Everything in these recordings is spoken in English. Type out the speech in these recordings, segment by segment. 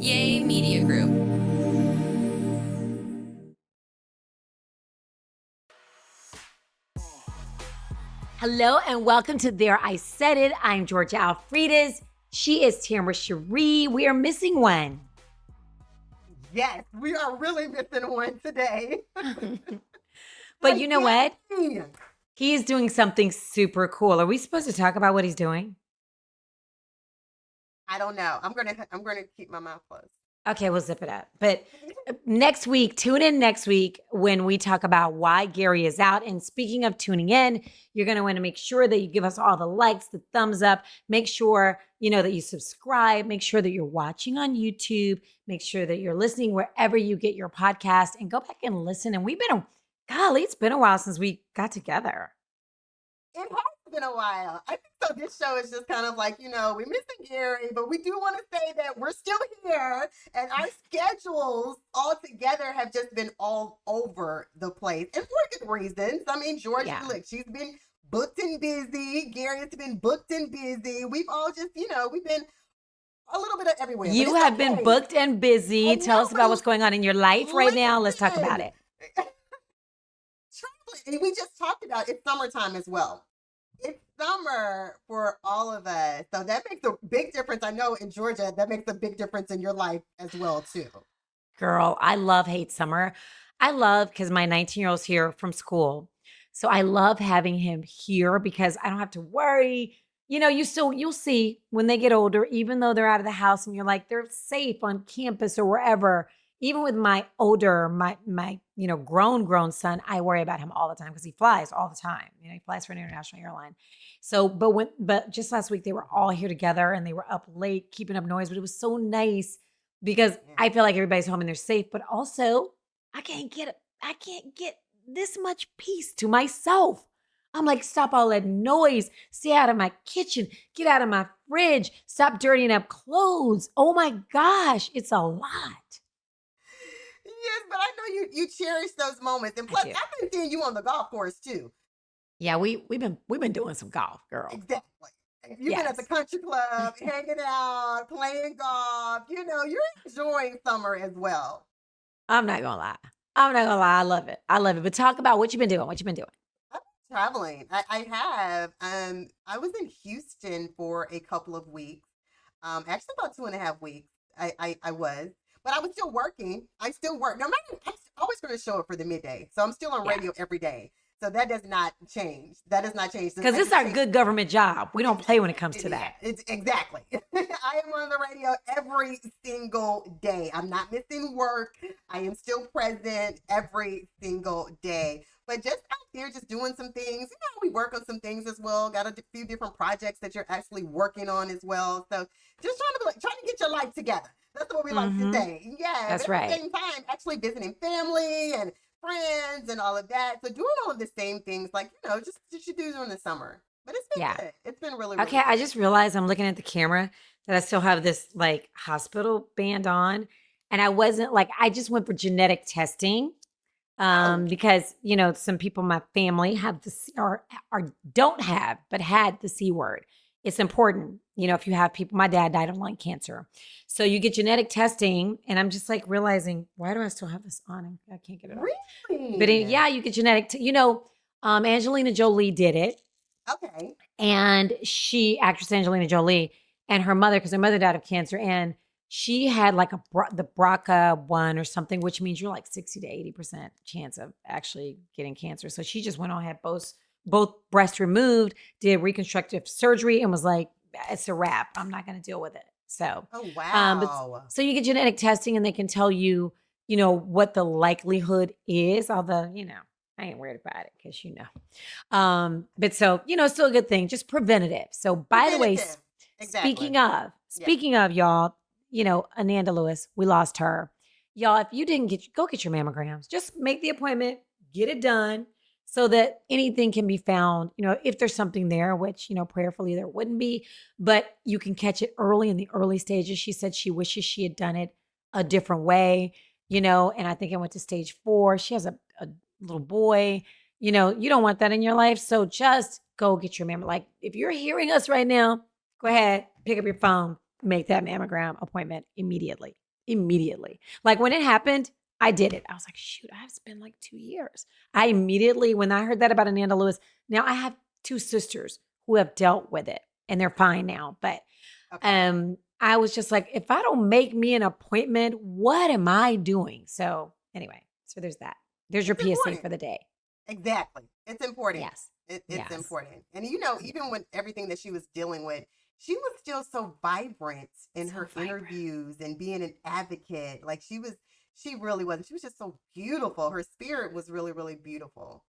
Yay Media Group. Hello and welcome to There I Said It. I'm Georgia Alfredas. She is Tamara Cherie. We are missing one. Yes, we are really missing one today. But you know what? He is doing something super cool. Are we supposed to talk about what he's doing? I don't know. I'm gonna keep my mouth closed. Okay, we'll zip it up. But next week, tune in next week when we talk about why Gary is out. And speaking of tuning in, you're going to want to make sure that you give us all the likes, the thumbs up. Make sure, that you subscribe. Make sure that you're watching on YouTube. Make sure that you're listening wherever you get your podcast and go back and listen. And it's been a while since we got together. It has been a while. I think so. This show is just kind of like, we're missing Gary, but we do want to say that we're still here and our schedules all together have just been all over the place. And for good reasons. I mean, Georgia, look, she's been booked and busy. Gary has been booked and busy. We've all just, we've been a little bit of everywhere. You have been booked and busy. Tell us about what's going on in your life right now. Let's talk about it. And we just talked about it's summertime as well. It's summer for all of us. So that makes a big difference. I know in Georgia, that makes a big difference in your life as well, too. Girl, I hate summer. Because my 19-year-old's here from school. So I love having him here because I don't have to worry. You'll see when they get older, even though they're out of the house and you're like, they're safe on campus or wherever. Even with my older, my grown son, I worry about him all the time because he flies all the time. He flies for an international airline. So, but just last week they were all here together and they were up late, keeping up noise. But it was so nice because I feel like everybody's home and they're safe. But also, I can't get this much peace to myself. I'm like, stop all that noise. Stay out of my kitchen. Get out of my fridge. Stop dirtying up clothes. Oh my gosh, it's a lot. Yes, but I know you cherish those moments, and plus, I've been seeing you on the golf course too. Yeah, we've been doing some golf, girl. Exactly. You've been at the country club, hanging out, playing golf. You're enjoying summer as well. I'm not gonna lie. I love it. But talk about what you've been doing. I've been traveling. I have. I was in Houston for a couple of weeks. Actually about 2.5 weeks. I was. But I was still working. I still work. No matter, I'm always going to show up for the midday. So I'm still on radio every day. So that does not change. Because it's our good government job. We don't play when it comes to that. It's exactly. I am on the radio every single day. I'm not missing work. I am still present every single day. But just out there, just doing some things. We work on some things as well. Got a few different projects that you're actually working on as well. So just trying to get your life together. That's what we like to say. Yeah. That's right. At the same time, actually visiting family and friends and all of that. So doing all of the same things, like, just you do during the summer. But it's been good. It's been really, really okay. Good. I just realized I'm looking at the camera that I still have this like hospital band on. And I just went for genetic testing. Because, some people in my family have or don't have, but had the C word. It's important, if you have people, my dad died of lung cancer. So you get genetic testing and I'm just like realizing, why do I still have this on? I can't get it on. Really? But you get genetic, Angelina Jolie did it. Okay. And actress Angelina Jolie and her mother, because her mother died of cancer and she had like the BRCA1 or something, which means you're like 60 to 80% chance of actually getting cancer. So she just went on, had both breasts removed, did reconstructive surgery, and was like, it's a wrap. I'm not going to deal with it. So, oh, wow. So you get genetic testing and they can tell you, what the likelihood is. Although, I ain't worried about it because, but so, it's still a good thing, just preventative. So by the way, speaking of y'all, Ananda Lewis, we lost her. Y'all, if you didn't go get your mammograms, just make the appointment, get it done so that anything can be found, if there's something there, which, prayerfully there wouldn't be, but you can catch it early in the early stages. She said she wishes she had done it a different way, and I think I went to stage 4. She has a little boy, you don't want that in your life. So just go get your mammogram. Like if you're hearing us right now, go ahead, pick up your phone, make that mammogram appointment immediately. immediately. Like when it happened, I did it. I was like, shoot, it's been like 2 years. I immediately, when I heard that about Ananda Lewis, now I have two sisters who have dealt with it and they're fine now. But Okay. I was just like, if I don't make me an appointment, what am I doing? So anyway, so there's that. There's your It's PSA important. for the day. Exactly. It's important. Yes. It's Yes. important. And you know, even with everything that she was dealing with, she was still so vibrant in So her vibrant. interviews and being an advocate. Like she really was. She was just so beautiful. Her spirit was really, really beautiful.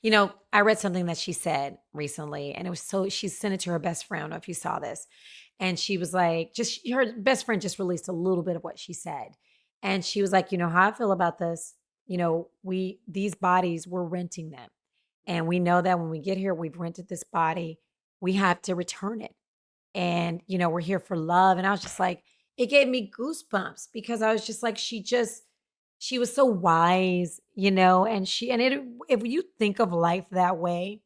You know, I read something that she said recently, and it was so she sent it to her best friend. I don't know if you saw this. And she was like, just her best friend just released a little bit of what she said. And she was like, you know how I feel about this? You know, these bodies, we're renting them. And we know that when we get here, we've rented this body, we have to return it. And, you know, we're here for love. And I was just like, it gave me goosebumps because I was just like, she was so wise, you know, and it, if you think of life that way,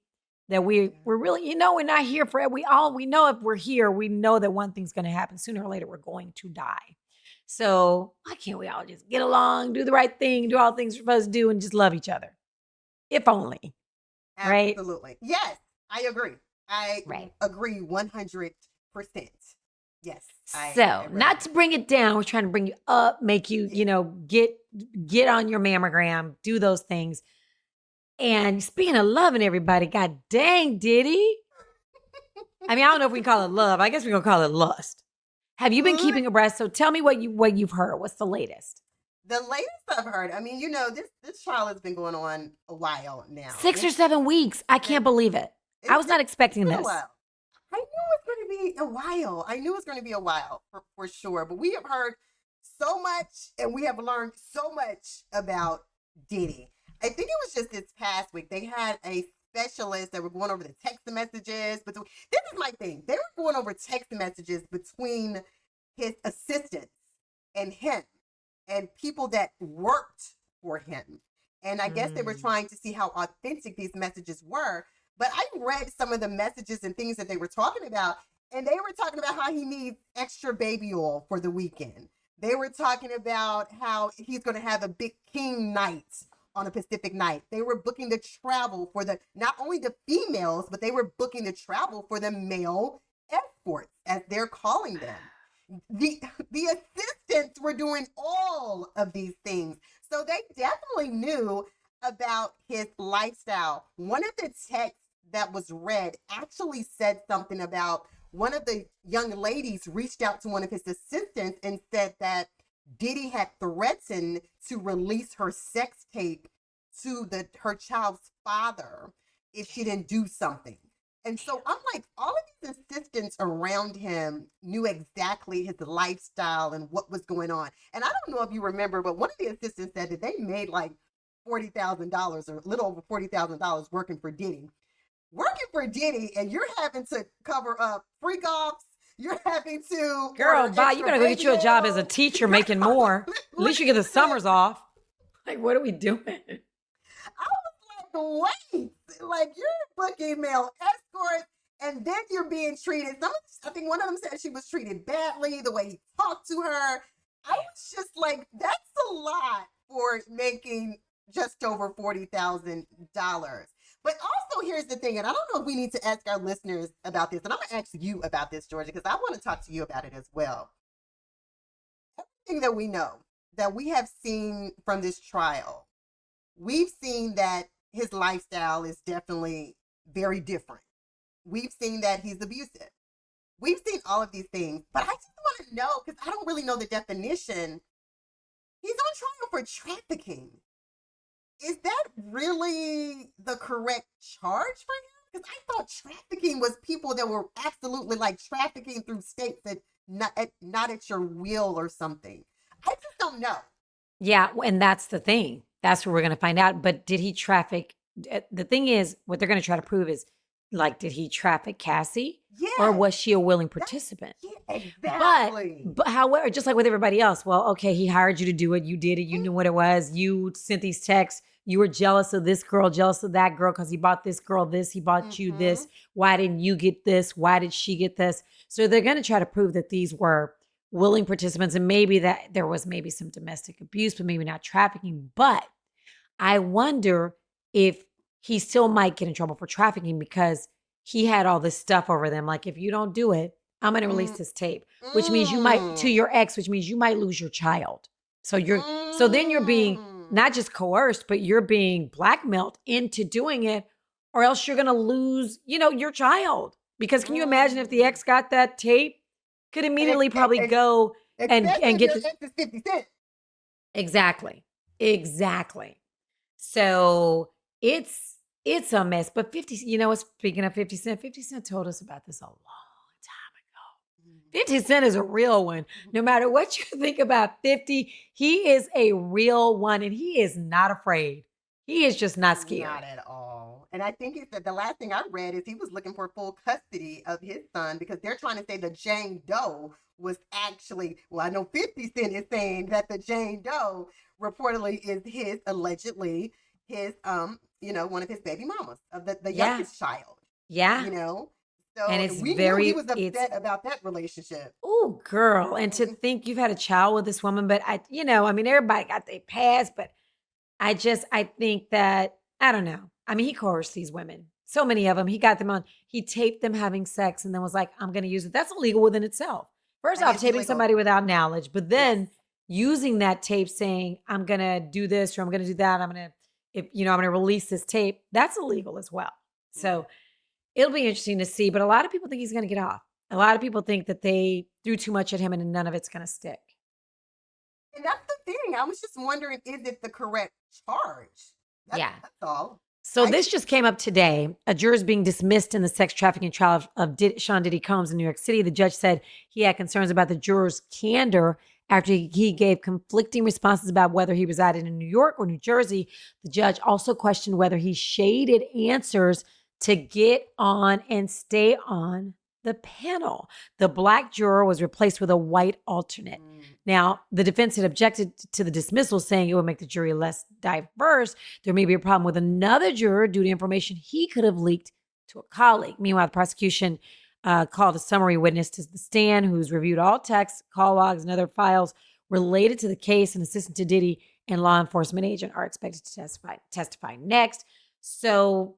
that Yeah. we're really, you know, we're not here for it. We know if we're here, we know that one thing's going to happen sooner or later. We're going to die. So why can't we all just get along, do the right thing, do all the things we're supposed to do, and just love each other? If only, right? Absolutely. Yes, I agree. I Right. agree 100%. Yes, I So, really not agree. to bring it down, we're trying to bring you up, make you, Yeah. you know, get on your mammogram, do those things. And speaking of loving everybody, god dang, Diddy. I mean, I don't know if we can call it love. I guess we're gonna call it lust. Have you been Li- keeping abreast? So tell me what you've heard. What's the latest? The latest I've heard, I mean, you know, this trial has been going on a while now. 6 or 7 weeks. I can't Been believe it. I it's was not it's expecting been a this. while. I knew it was going to be a while. I knew it was going to be a while for sure. But we have heard so much and we have learned so much about Diddy. I think it was just this past week. They had a specialist that were going over the text messages. But this is my thing. They were going over text messages between his assistants and him and people that worked for him. And I guess they were Mm. trying to see how authentic these messages were. But I read some of the messages and things that they were talking about, and they were talking about how he needs extra baby oil for the weekend. They were talking about how he's going to have a big king night on a Pacific night. They were booking the travel for the not only the females, but they were booking the travel for the male escorts, as they're calling them. The assistants were doing all of these things. So they definitely knew about his lifestyle. One of the texts that was read actually said something about one of the young ladies reached out to one of his assistants and said that Diddy had threatened to release her sex tape to her child's father if she didn't do something. And so I'm like, all of these assistants around him knew exactly his lifestyle and what was going on. And I don't know if you remember, but one of the assistants said that they made like $40,000 or a little over $40,000 working for Diddy. Working for Diddy, and you're having to cover up freak offs. You're having to Girl, order bye. You extra better go get baby you a job as a oil. teacher making more. At least you get the Listen, summers off. Like, what are we doing? I was like, wait, like you're booking male escorts, and then you're being treated. I think one of them said she was treated badly, the way he talked to her. I was just like, that's a lot for making just over $40,000. But also, here's the thing, and I don't know if we need to ask our listeners about this, and I'm gonna ask you about this, Georgia, because I want to talk to you about it as well. Everything that we know, that we have seen from this trial, we've seen that his lifestyle is definitely very different. We've seen that he's abusive. We've seen all of these things, but I just want to know because I don't really know the definition. He's on trial for trafficking. Is that really the correct charge for him? Because I thought trafficking was people that were absolutely like trafficking through states that not at your will or something. I just don't know. Yeah, and that's the thing. That's what we're gonna find out. But did he traffic? The thing is, what they're gonna try to prove is, like, did he traffic Cassie, or Yes, was she a willing that's participant? yeah, But exactly. but however, just like with everybody else, well, okay, he hired you to do it. You did it. You knew what it was. You sent these texts. You were jealous of this girl, jealous of that girl because he bought this girl this. He bought you Mm-hmm. this. Why didn't you get this? Why did she get this? So they're going to try to prove that these were willing participants, and maybe that there was maybe some domestic abuse, but maybe not trafficking. But I wonder if he still might get in trouble for trafficking because he had all this stuff over them. Like, if you don't do it, I'm going to release Mm, this tape, which means you might, to mm, your ex, which means you might lose your child. So then you're being mm. not just coerced, but you're being blackmailed into doing it, or else you're going to lose, your child. Because can you imagine if the Mm. ex got that tape, could And immediately probably go especially and if get your the ex is 50 Cent. exactly, exactly. So it's a mess. But 50, speaking of 50 Cent, 50 Cent told us about this a long time ago. 50 Cent is a real one. No matter what you think about 50, he is a real one and he is not afraid. He is just not Not scared. at all. And I think it's that the last thing I read is he was looking for full custody of his son because they're trying to say the Jane Doe was actually, well, I know 50 Cent is saying that the Jane Doe reportedly is his, allegedly, his, one of his baby mamas, of the Yeah. youngest child, Yeah. you know? And So it's we knew he very, was it's upset about that relationship. oh girl. And to Mm, think you've had a child with this woman, but everybody got their past, but I think that, I don't know. I mean, he coerced these women. So many of them. He got them on, he taped them having sex and then was like, I'm going to use it. That's illegal within itself. First that off, is taping illegal. somebody without knowledge, but Yes. then using that tape saying, I'm going to do this or I'm going to do that. I'm going to release this tape. That's illegal as well. Yeah. So it'll be interesting to see. But a lot of people think he's going to get off. A lot of people think that they threw too much at him and none of it's going to stick. And that's the thing. I was just wondering, is it the correct charge? Yeah. That's all. So I this just came up today. A juror is being dismissed in the sex trafficking trial of Sean Diddy Combs in New York City. The judge said he had concerns about the juror's candor after he gave conflicting responses about whether he resided in New York or New Jersey. The judge also questioned whether he shaded answers to get on and stay on the panel. The black juror was replaced with a white alternate. mm, Now, the defense had objected to the dismissal, saying it would make the jury less diverse. There may be a problem with another juror due to information he could have leaked to a colleague. Meanwhile, the prosecution called a summary witness to the stand who's reviewed all texts, call logs, and other files related to the case. An assistant to Diddy and law enforcement agent are expected to testify next. So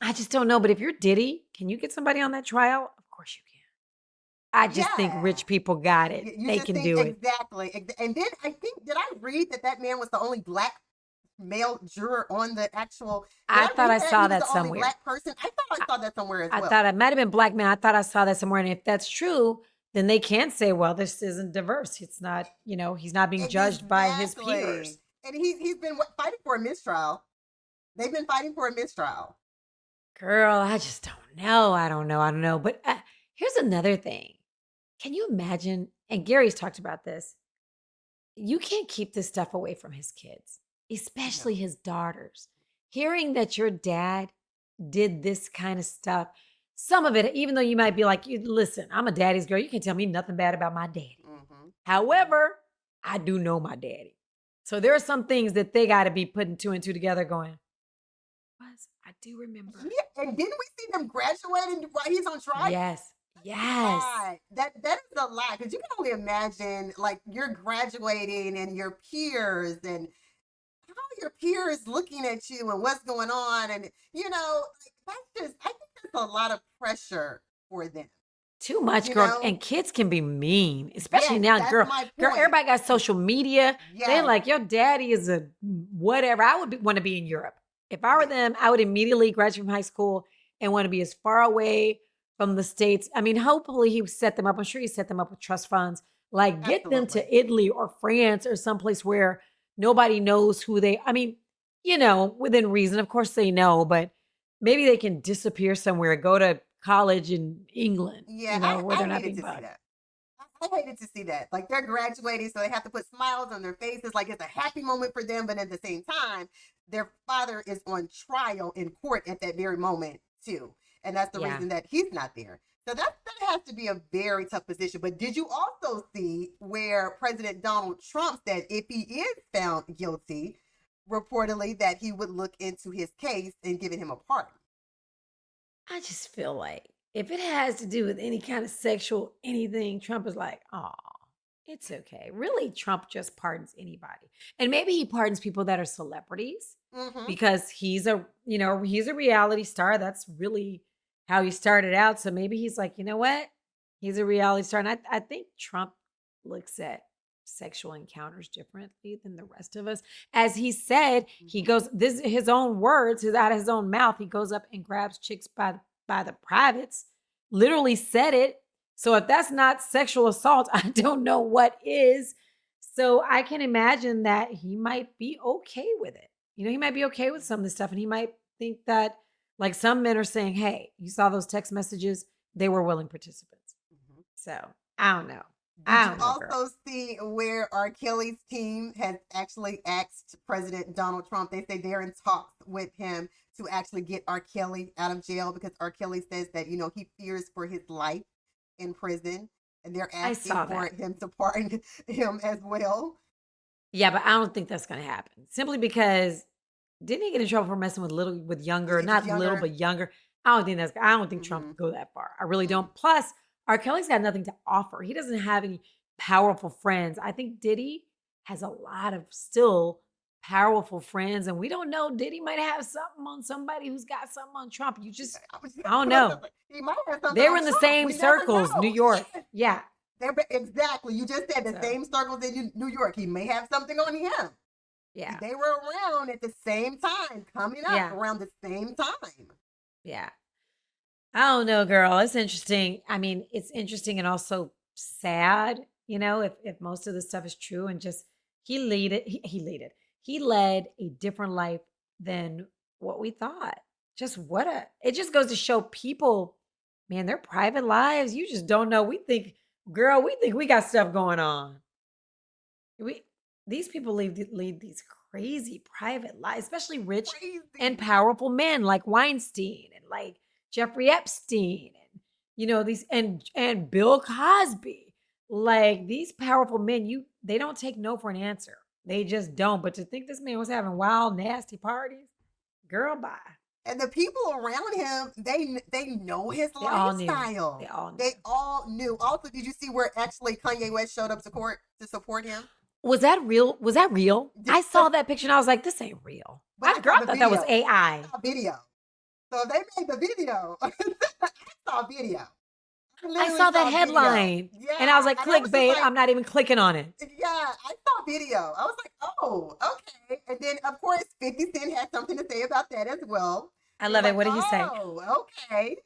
I just don't know. But if you're Diddy, can you get somebody on that trial? Of course you can. I just think yeah. rich people got it. You They just can think do it. exactly. And then I think, did I read that man was the only black male juror on the actual? Did I I thought read I that saw he was that the only somewhere. black person? I thought I saw that somewhere as I well. thought it might have been black man. I thought I saw that somewhere. And if that's true, then they can say, well, this isn't diverse. It's not, he's not being judged by his Exactly. peers. And he's been fighting for a mistrial. They've been fighting for a mistrial. Girl, I just don't know. I don't know. I don't know. But here's another thing. Can you imagine? And Gary's talked about this. You can't keep this stuff away from his kids, especially No. his daughters. Hearing that your dad did this kind of stuff, some of it, even though you might be like, listen, I'm a daddy's girl. You can't tell me nothing bad about my daddy. Mm-hmm. However, I do know my daddy. So there are some things that they got to be putting two and two together going, I do remember. Yeah, and didn't we see them graduating while he's on trial? Yes. Yes. God, that is a lot because you can only imagine like you're graduating and your peers and how your peers looking at you and what's going on and like, that's just I think that's a lot of pressure for them. Too much, You girl. know, And kids can be mean, especially yes, now, that's girl. my Girl, point. everybody got social media. They're Yes, like, your daddy is a whatever. I would want to be in Europe. If I were them, I would immediately graduate from high school and want to be as far away from the States. I mean, hopefully he set them up. I'm sure he set them up with trust funds. Like, get them absolutely. to Italy or France or someplace where nobody knows who they, I mean, within reason. Of course they know, but maybe they can disappear somewhere, go to college in England, Yeah, where I they're not hated being to see bugged. that. I hated to see that. Like they're graduating, so they have to put smiles on their faces, like it's a happy moment for them. But at the same time, their father is on trial in court at that very moment too, and that's the Yeah. reason that he's not there. So that has to be a very tough position. But did you also see where President Donald Trump said if he is found guilty, reportedly that he would look into his case and giving him a pardon? I just feel like if it has to do with any kind of sexual anything, Trump is like, oh. It's okay. Really, Trump just pardons anybody. And maybe he pardons people that are celebrities Hmm. because he's a reality star. That's really how he started out. So maybe he's like, you know what? He's a reality star. And I think Trump looks at sexual encounters differently than the rest of us. As he said, he goes, this is his own words, out of his own mouth. He goes up and grabs chicks by the privates. Literally said it. So if that's not sexual assault, I don't know what is. So I can imagine that he might be okay with it. He might be okay with some of this stuff. And he might think that, like some men are saying, hey, you saw those text messages? They were willing participants. Hmm. So I don't know. Did I you don't know, girl. also see where R. Kelly's team has actually asked President Donald Trump? They say they're in talks with him to actually get R. Kelly out of jail because R. Kelly says that, he fears for his life in prison. And they're I asking saw for that. him to pardon him as well. Yeah, but I don't think that's going to happen. Simply because didn't he get in trouble for messing with younger, Just not little, younger. but younger? I don't think Trump Hmm. could go that far. I really don't. Plus, R. Kelly's got nothing to offer. He doesn't have any powerful friends. I think Diddy has a lot of still powerful friends, and we don't know. Diddy might have something on somebody who's got something on Trump. I don't know. He might have something They were on in the Trump. same We never circles, New know. York. Yes. Yeah. Exactly. You just said the So, same circles in New York. He may have something on him. yeah. They were around at the same time, coming up Yeah. around the same time. Yeah. I don't know, girl. It's interesting. I mean, it's interesting and also sad, if most of this stuff is true and just he led a different life than what we thought. It just goes to show people, man, their private lives, you just don't know. We think we got stuff going on. We These people lead these crazy private lives, especially rich and Crazy. powerful men like Weinstein and like Jeffrey Epstein and these and Bill Cosby. Like these powerful men, they don't take no for an answer. They just don't. But to think this man was having wild, nasty parties, girl, bye. And the people around him, they know his They all knew. They lifestyle. all knew. They all knew. Also, did you see where actually Kanye West showed up to support him? Was that real? Was that real? I saw that picture and I was like, this ain't real. But Girl, I thought that was AI. I saw video. So they made the video. I saw video. I saw that headline and I was like, clickbait. I'm not even clicking on it. Yeah, I saw video. I was like, oh, okay. And then, of course, 50 Cent had something to say about that as well. I love it. What did he say? Oh, okay.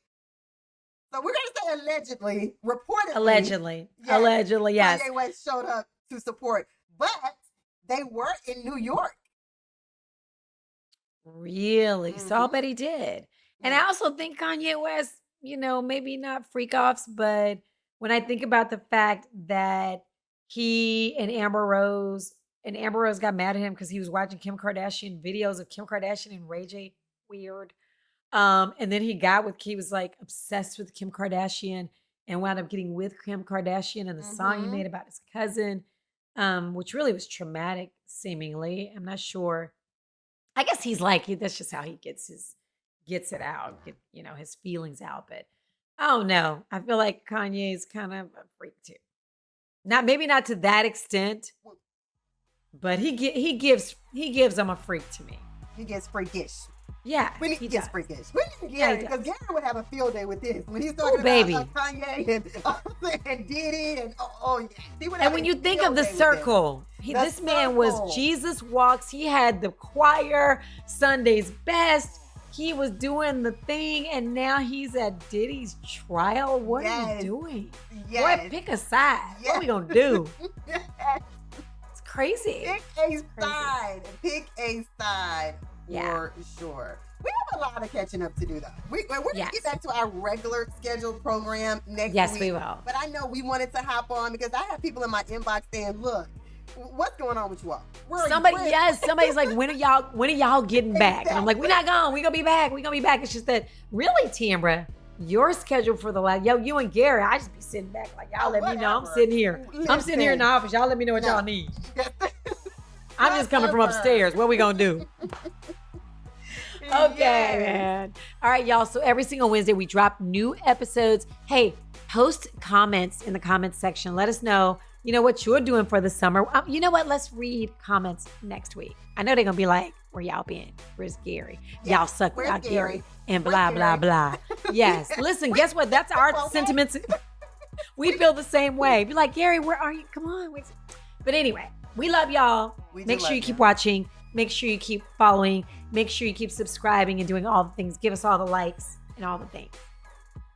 So we're going to say allegedly, reportedly. Allegedly, yes. Kanye West showed up to support, but they were in New York. Really? Mm-hmm. So I'll bet he did. And I also think Kanye West, maybe not freak offs, but when I think about the fact that he and Amber Rose got mad at him because he was watching Kim Kardashian videos of Kim Kardashian and Ray J. Weird. And then he was like obsessed with Kim Kardashian and wound up getting with Kim Kardashian and the song he made about his cousin, which really was traumatic, seemingly. I'm not sure. I guess that's just how he gets it out, his feelings out. But I don't know. I feel like Kanye's kind of a freak too. Maybe not to that extent, but he gives them a freak to me. He gets freakish. Yeah, We need to get freakish. We need Gary, because Gary would have a field day with this when he's talking about Kanye and Diddy and yeah. And when you think of the circle, this man was Jesus Walks. He had the choir, Sunday's Best. He was doing the thing, and now he's at Diddy's trial. What are you doing? Yes. Boy, pick a side. Yes. What are we gonna do? It's crazy. Pick a side. Pick a side. For sure. We have a lot of catching up to do, though. We're going to get back to our regular scheduled program next week. Yes, we will. But I know we wanted to hop on because I have people in my inbox saying, look, what's going on with you all? Somebody's like, when are y'all getting back? And I'm like, we're not gone. We're going to be back. We're going to be back. It's just that, really, Tambra, your schedule for the last, you and Gary, I just be sitting back like, y'all let me know. I'm sitting here. I'm sitting here in the office. Y'all let me know what y'all need. I'm just coming from upstairs. What we gonna do? Okay, man. All right, y'all. So every single Wednesday we drop new episodes. Hey, post comments in the comments section. Let us know you know, what you're doing for the summer. You know what? Let's read comments next week. I know they're going to be like, where y'all been? Where's Gary? Yeah, Y'all suck where's without Gary. And Where's blah, blah, Gary? blah. Yes. Listen, guess what? That's our Well, sentiments. We feel the same way. Be like, Gary, where are you? Come on. But anyway, we love y'all. We do Make sure love you keep you. watching. Make sure you keep following. Make sure you keep subscribing and doing all the things. Give us all the likes and all the things.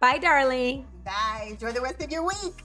Bye, darling. Bye. Enjoy the rest of your week.